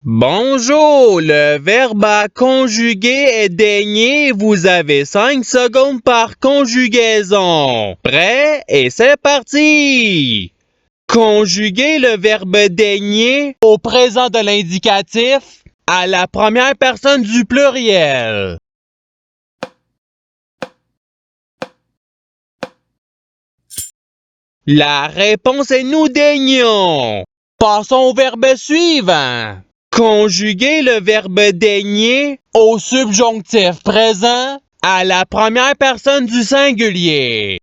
Bonjour, le verbe à conjuguer est daigner. Vous avez 5 secondes par conjugaison. Prêt? Et c'est parti! Conjuguer le verbe daigner au présent de l'indicatif à la première personne du pluriel. La réponse est nous daignons. Passons au verbe suivant. Conjuguer le verbe daigner au subjonctif présent à la première personne du singulier.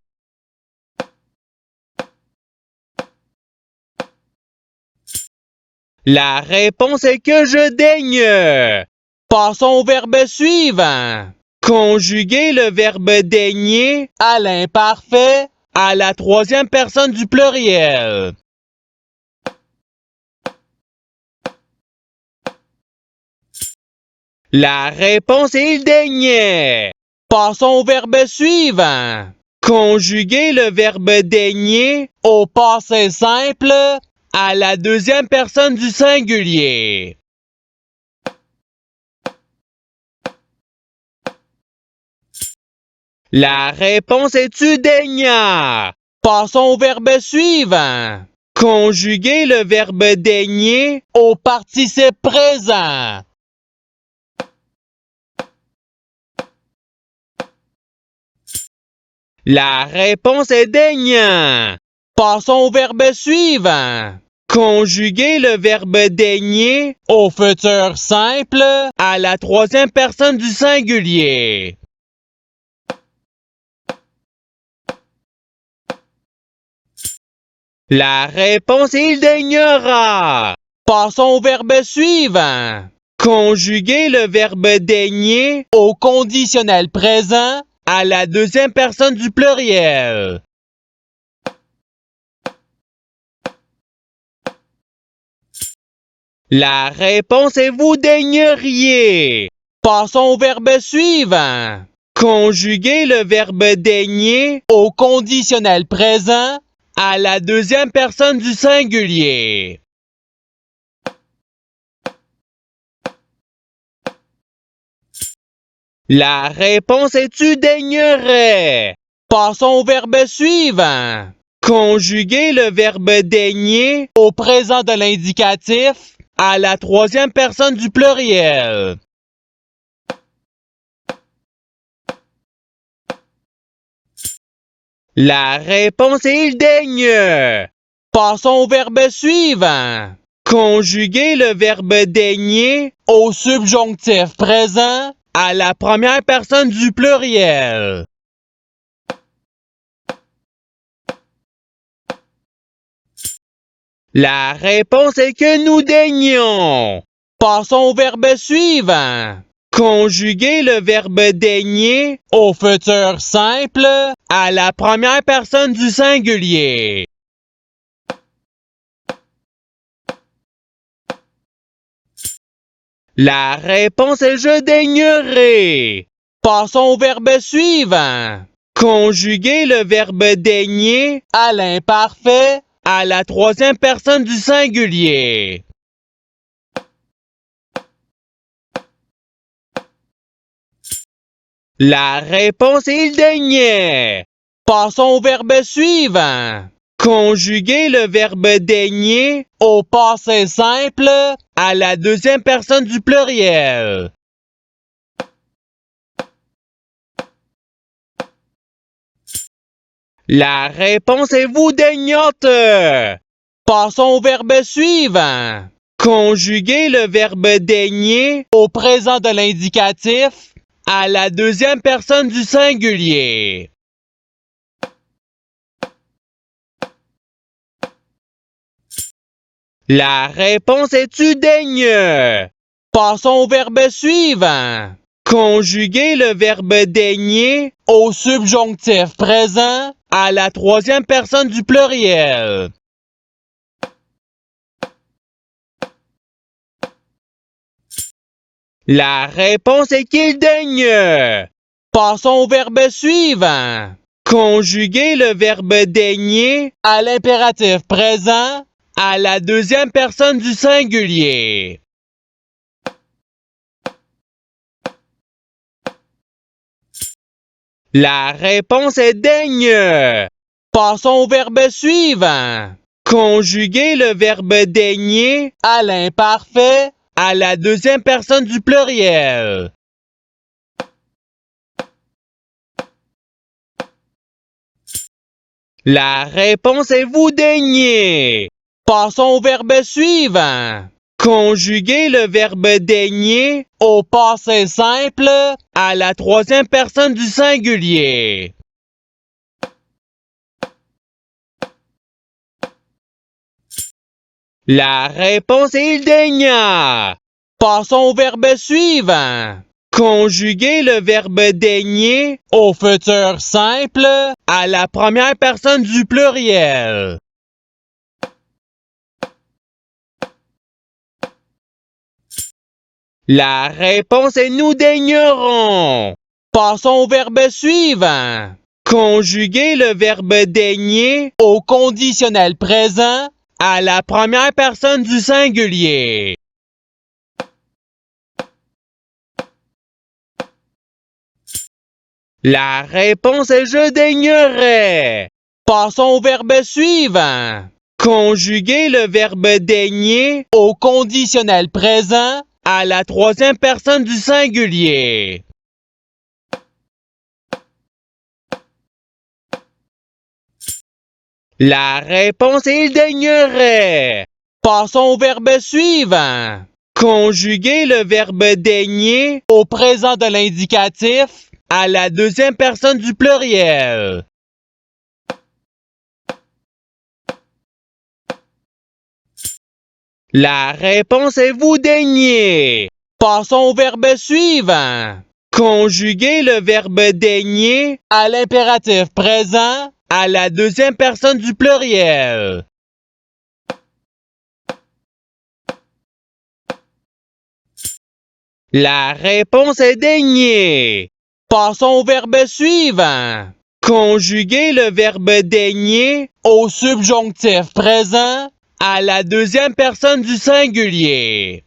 La réponse est que je daigne. Passons au verbe suivant. Conjuguer le verbe daigner à l'imparfait à la troisième personne du pluriel. La réponse est il daignait. Passons au verbe suivant. Conjuguer le verbe daigner au passé simple à la deuxième personne du singulier. La réponse est tu daigna. Passons au verbe suivant. Conjuguer le verbe daigner au participe présent. La réponse est daigna. Passons au verbe suivant. Conjuguer le verbe daigner au futur simple à la troisième personne du singulier. La réponse est il daignera. Passons au verbe suivant. Conjuguer le verbe daigner au conditionnel présent à la deuxième personne du pluriel. La réponse est vous daigneriez. Passons au verbe suivant. Conjuguer le verbe daigner au conditionnel présent à la deuxième personne du singulier. La réponse est tu daignerais. Passons au verbe suivant. Conjuguer le verbe daigner au présent de l'indicatif à la troisième personne du pluriel. La réponse est il daigne. Passons au verbe suivant. Conjuguer le verbe daigner au subjonctif présent à la première personne du pluriel. La réponse est que nous daignons. Passons au verbe suivant. Conjuguer le verbe daigner au futur simple à la première personne du singulier. La réponse est je daignerai. Passons au verbe suivant. Conjuguer le verbe daigner à l'imparfait à la troisième personne du singulier. La réponse est il daignait. Passons au verbe suivant. Conjuguer le verbe daigner au passé simple à la deuxième personne du pluriel. La réponse est vous daignote. Passons au verbe suivant. Conjuguer le verbe daigner au présent de l'indicatif à la deuxième personne du singulier. La réponse est tu daignes. Passons au verbe suivant. Conjuguer le verbe daigner au subjonctif présent à la troisième personne du pluriel. La réponse est qu'il daigne. Passons au verbe suivant. Conjuguer le verbe daigner à l'impératif présent à la deuxième personne du singulier. La réponse est daigne. Passons au verbe suivant. Conjuguer le verbe daigner à l'imparfait à la deuxième personne du pluriel. La réponse est vous daignez. Passons au verbe suivant. Conjuguer le verbe daigner au passé simple à la troisième personne du singulier. La réponse est il daigna. Passons au verbe suivant. Conjuguer le verbe daigner au futur simple à la première personne du pluriel. La réponse est nous daignerons. Passons au verbe suivant. Conjuguer le verbe daigner au conditionnel présent à la première personne du singulier. La réponse est je daignerai. Passons au verbe suivant. Conjuguer le verbe daigner au conditionnel présent à la troisième personne du singulier. La réponse est il daignerait. Passons au verbe suivant. Conjuguer le verbe daigner au présent de l'indicatif à la deuxième personne du pluriel. La réponse est vous daignez. Passons au verbe suivant. Conjuguer le verbe daigner à l'impératif présent à la deuxième personne du pluriel. La réponse est daigner. Passons au verbe suivant. Conjuguer le verbe daigner au subjonctif présent à la deuxième personne du singulier.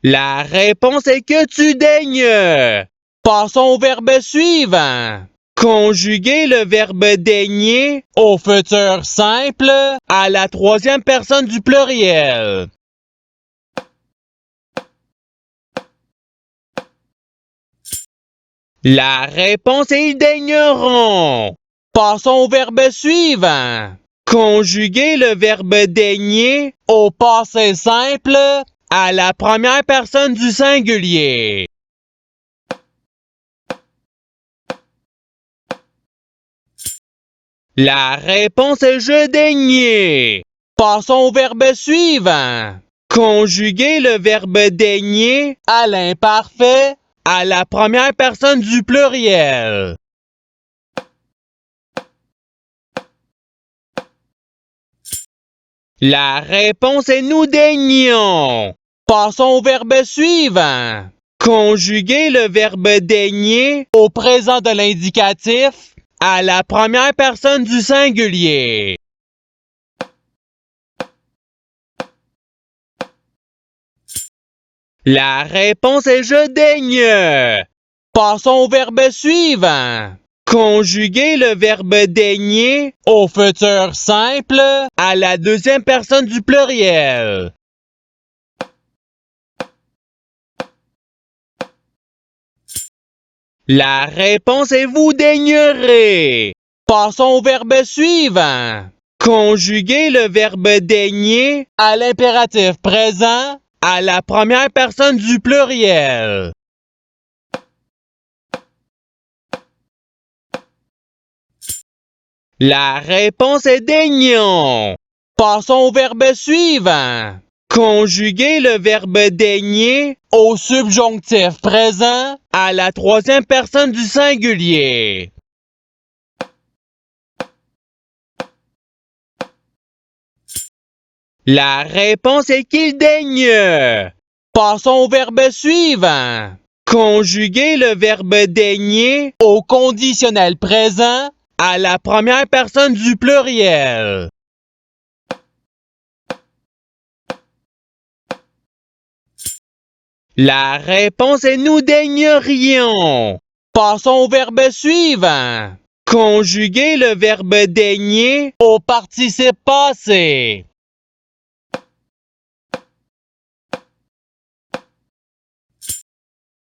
La réponse est que tu daignes. Passons au verbe suivant. Conjuguer le verbe daigner au futur simple à la troisième personne du pluriel. La réponse est ils daigneront. Passons au verbe suivant. Conjuguer le verbe daigner au passé simple à la première personne du singulier. La réponse est je daignais. Passons au verbe suivant. Conjuguer le verbe daigner à l'imparfait à la première personne du pluriel. La réponse est nous daignions. Passons au verbe suivant. Conjuguer le verbe daigner au présent de l'indicatif à la première personne du singulier. La réponse est je daigne. Passons au verbe suivant. Conjuguer le verbe daigner au futur simple à la deuxième personne du pluriel. La réponse est vous daignerez. Passons au verbe suivant. Conjuguer le verbe daigner à l'impératif présent à la première personne du pluriel. La réponse est daignon. Passons au verbe suivant. Conjuguer le verbe daigner au subjonctif présent à la troisième personne du singulier. La réponse est qu'il daigne. Passons au verbe suivant. Conjuguer le verbe daigner au conditionnel présent à la première personne du pluriel. La réponse est nous daignerions. Passons au verbe suivant. Conjuguer le verbe daigner au participe passé.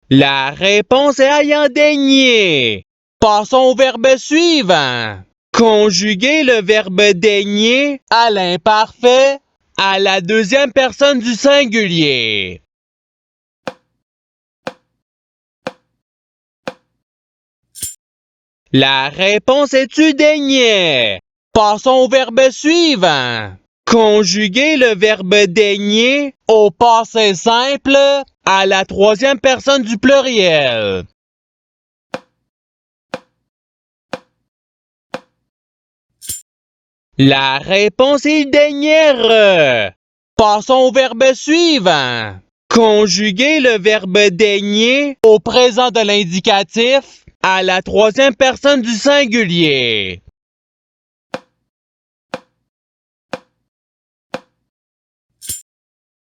La réponse est ayant daigné. Passons au verbe suivant. Conjuguer le verbe daigner à l'imparfait à la deuxième personne du singulier. La réponse est tu daignais. Passons au verbe suivant. Conjuguer le verbe daigner au passé simple à la troisième personne du pluriel. La réponse est daignèrent. Passons au verbe suivant. Conjuguer le verbe daigner au présent de l'indicatif à la troisième personne du singulier.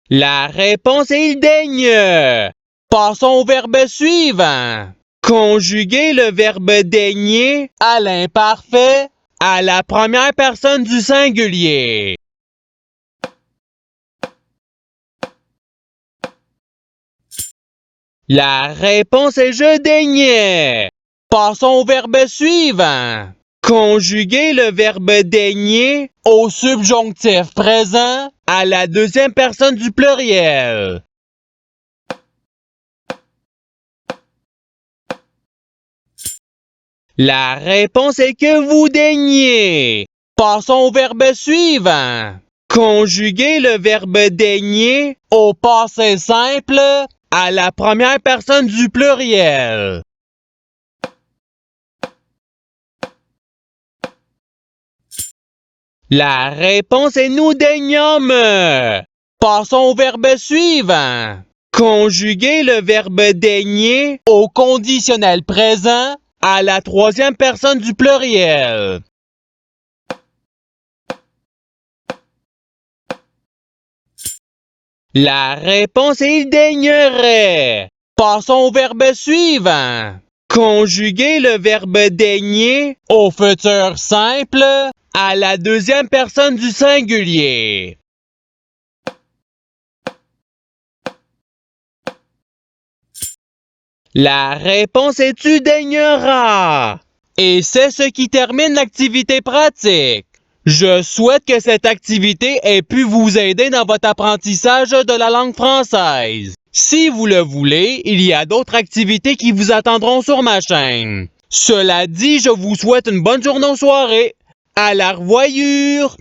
La réponse est il daigne. Passons au verbe suivant. Conjuguer le verbe daigner à l'imparfait à la première personne du singulier. La réponse est je daignais. Passons au verbe suivant. Conjuguer le verbe daigner au subjonctif présent à la deuxième personne du pluriel. La réponse est que vous daignez. Passons au verbe suivant. Conjuguer le verbe daigner au passé simple à la première personne du pluriel. La réponse est nous daignâmes. Passons au verbe suivant. Conjuguer le verbe daigner au conditionnel présent à la troisième personne du pluriel. La réponse est il daignerait. Passons au verbe suivant. Conjuguer le verbe daigner au futur simple à la deuxième personne du singulier. La réponse est tu daigneras. Et c'est ce qui termine l'activité pratique. Je souhaite que cette activité ait pu vous aider dans votre apprentissage de la langue française. Si vous le voulez, il y a d'autres activités qui vous attendront sur ma chaîne. Cela dit, je vous souhaite une bonne journée ou soirée. À la revoyure!